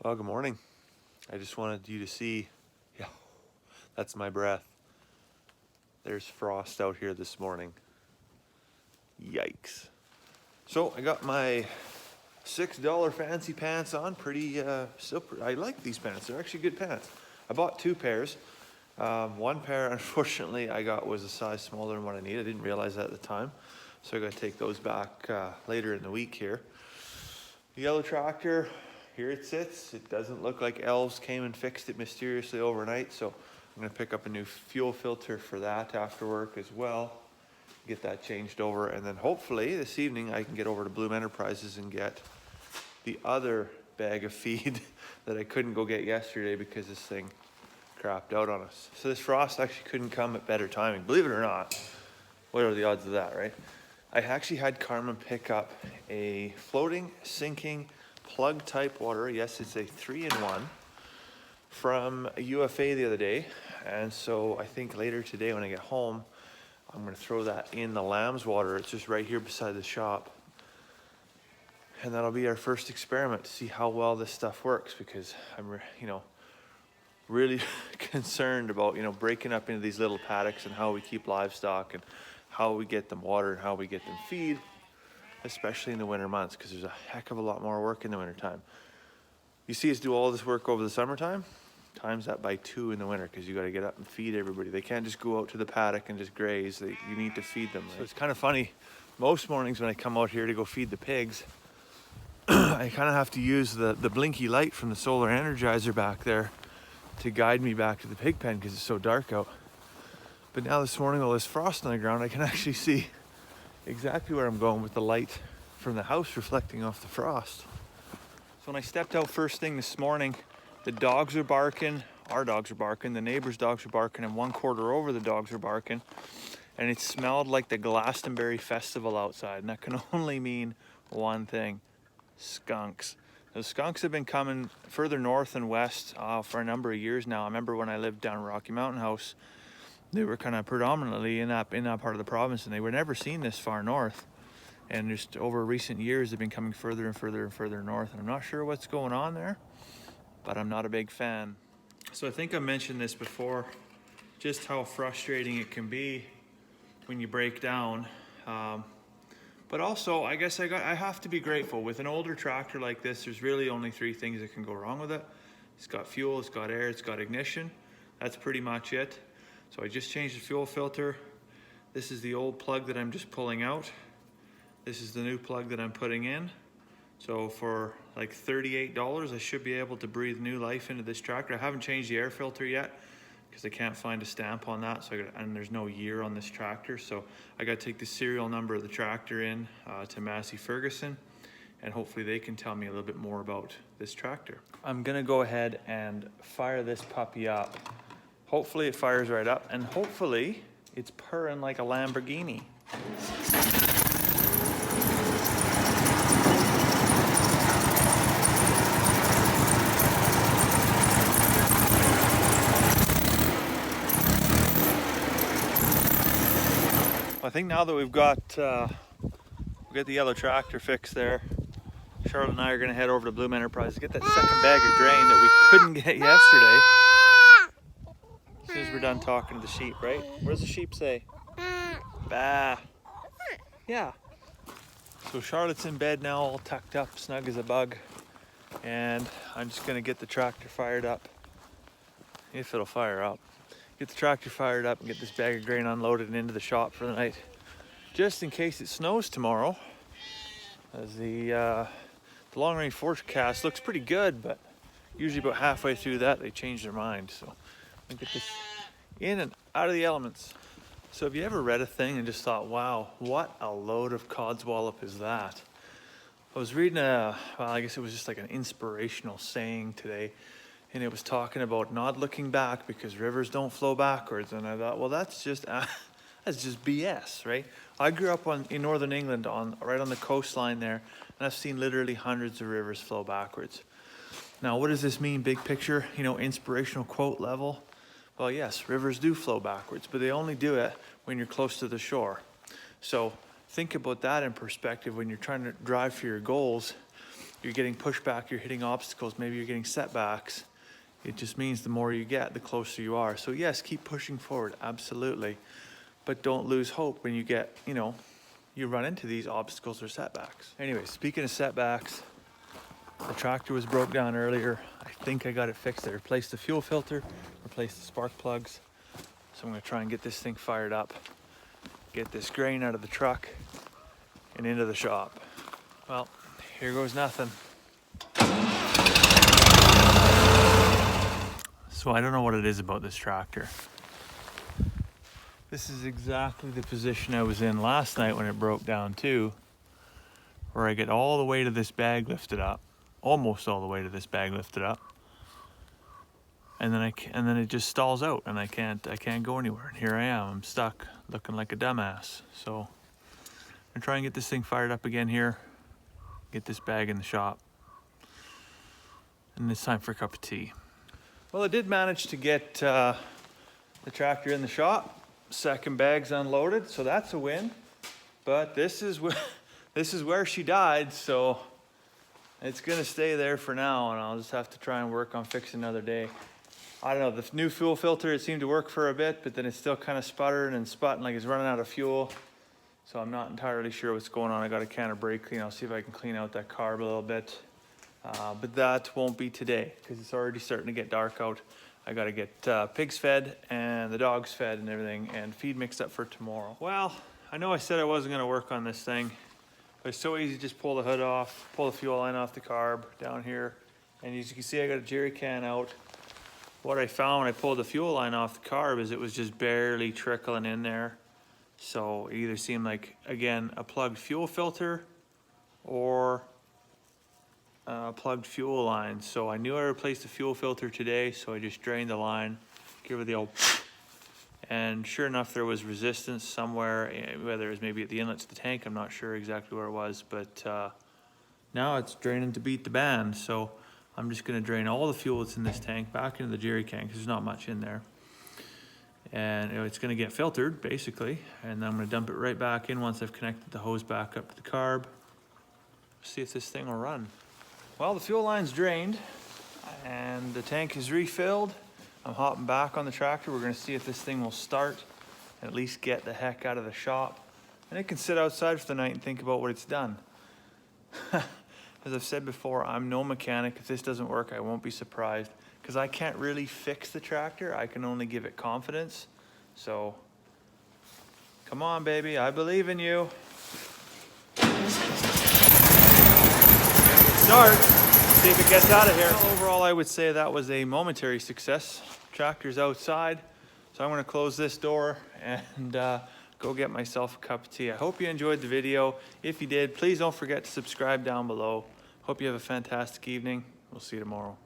Well, good morning. I just wanted you to see, yeah, that's my breath. There's frost out here this morning. Yikes. So I got my $6 fancy pants on. I like these pants. They're actually good pants. I bought two pairs. One pair, unfortunately, I got was a size smaller than what I need. I didn't realize that at the time. So I got to take those back later in the week here. The yellow tractor, here it sits. It doesn't look like elves came and fixed it mysteriously overnight, so I'm gonna pick up a new fuel filter for that after work as well. Get that changed over, and then hopefully this evening I can get over to Bloom Enterprises and get the other bag of feed that I couldn't go get yesterday because this thing crapped out on us. So this frost actually couldn't come at better timing, believe it or not. What are the odds of that, right? I actually had Carmen pick up a floating, sinking, plug type water. Yes, it's a 3-in-1 from UFA the other day. And so I think later today when I get home, I'm gonna throw that in the lamb's water. It's just right here beside the shop. And that'll be our first experiment to see how well this stuff works, because I'm, really concerned about, breaking up into these little paddocks and how we keep livestock and how we get them water and how we get them feed, especially in the winter months, because there's a heck of a lot more work in the winter time. You see us do all this work over the summertime, times that by 2 in the winter, because you got to get up and feed everybody. They can't just go out to the paddock and just graze. You need to feed them. Right? So it's kind of funny. Most mornings when I come out here to go feed the pigs, I kind of have to use the blinky light from the solar energizer back there to guide me back to the pig pen because it's so dark out. But now this morning, all this frost on the ground, I can actually see exactly where I'm going with the light from the house reflecting off the frost. So when I stepped out first thing this morning, the dogs are barking, our dogs are barking, the neighbor's dogs are barking, and one quarter over the dogs are barking. And it smelled like the Glastonbury Festival outside, and that can only mean one thing: skunks. The skunks have been coming further north and west for a number of years now. I remember when I lived down Rocky Mountain House, they were kind of predominantly in that part of the province, and they were never seen this far north. And just over recent years, they've been coming further and further and further north. And I'm not sure what's going on there, but I'm not a big fan. So I think I mentioned this before, just how frustrating it can be when you break down. But also, I guess I have to be grateful. With an older tractor like this, there's really only 3 things that can go wrong with it. It's got fuel, it's got air, it's got ignition. That's pretty much it. So I just changed the fuel filter. This is the old plug that I'm just pulling out. This is the new plug that I'm putting in. So for like $38, I should be able to breathe new life into this tractor. I haven't changed the air filter yet because I can't find a stamp on that, and there's no year on this tractor. So I got to take the serial number of the tractor in to Massey Ferguson, and hopefully they can tell me a little bit more about this tractor. I'm gonna go ahead and fire this puppy up. Hopefully it fires right up, and hopefully it's purring like a Lamborghini. I think now that we've got the yellow tractor fixed there, Charlotte and I are going to head over to Bloom Enterprise to get that second bag of grain that we couldn't get yesterday. As soon as we're done talking to the sheep, right? What does the sheep say? Bah. Yeah. So Charlotte's in bed now, all tucked up, snug as a bug. And I'm just going to get the tractor fired up. If it'll fire up. Get the tractor fired up and get this bag of grain unloaded and into the shop for the night, just in case it snows tomorrow, as the long-range forecast looks pretty good, but usually about halfway through that they change their mind. So I'll get this in and out of the elements. So have you ever read a thing and just thought, wow, what a load of codswallop is that? I was reading I guess it was just like an inspirational saying today, and it was talking about not looking back because rivers don't flow backwards. And I thought, well, that's just BS, right? I grew up in northern England, right on the coastline there, and I've seen literally hundreds of rivers flow backwards. Now, what does this mean, big picture, inspirational quote level? Well, yes, rivers do flow backwards, but they only do it when you're close to the shore. So think about that in perspective when you're trying to drive for your goals. you're getting pushback, you're hitting obstacles, maybe you're getting setbacks. It just means the more you get, the closer you are. So yes, keep pushing forward, absolutely. But don't lose hope when you get, you run into these obstacles or setbacks. Anyway, speaking of setbacks, the tractor was broke down earlier. I think I got it fixed. I replaced the fuel filter, replaced the spark plugs. So I'm gonna try and get this thing fired up, get this grain out of the truck and into the shop. Well, here goes nothing. So I don't know what it is about this tractor. This is exactly the position I was in last night when it broke down too, where I get all the way to this bag lifted up, almost all the way to this bag lifted up, and then it just stalls out, and I can't go anywhere. And here I am, I'm stuck, looking like a dumbass. So I'm gonna try and get this thing fired up again here, get this bag in the shop, and it's time for a cup of tea. Well, I did manage to get the tractor in the shop. Second bag's unloaded, so that's a win. But this is where she died, so it's gonna stay there for now, and I'll just have to try and work on fixing another day. I don't know, the new fuel filter, it seemed to work for a bit, but then it's still kind of sputtering and sputting like it's running out of fuel. So I'm not entirely sure what's going on. I got a can of brake clean. I'll see if I can clean out that carb a little bit. But that won't be today because it's already starting to get dark out. I gotta get pigs fed and the dogs fed and everything, and feed mixed up for tomorrow. Well, I know I said I wasn't gonna work on this thing, but it's so easy to just pull the hood off, pull the fuel line off the carb down here. And as you can see, I got a jerry can out. What I found when I pulled the fuel line off the carb is it was just barely trickling in there. So it either seemed like, again, a plugged fuel filter or plugged fuel line. So I knew I replaced the fuel filter today, so I just drained the line, give it the old, and sure enough, there was resistance somewhere, whether it was maybe at the inlet to the tank, I'm not sure exactly where it was, but now it's draining to beat the band. So I'm just gonna drain all the fuel that's in this tank back into the jerry can because there's not much in there. And it's gonna get filtered basically, and then I'm gonna dump it right back in once I've connected the hose back up to the carb. See if this thing will run. Well, the fuel line's drained and the tank is refilled. I'm hopping back on the tractor. We're gonna see if this thing will start and at least get the heck out of the shop. And it can sit outside for the night and think about what it's done. As I've said before, I'm no mechanic. If this doesn't work, I won't be surprised because I can't really fix the tractor. I can only give it confidence. So, come on, baby, I believe in you. Start, see if it gets out of here. Well, overall, I would say that was a momentary success. Tractor's outside, so I'm gonna close this door and go get myself a cup of tea. I hope you enjoyed the video. If you did, please don't forget to subscribe down below. Hope you have a fantastic evening. We'll see you tomorrow.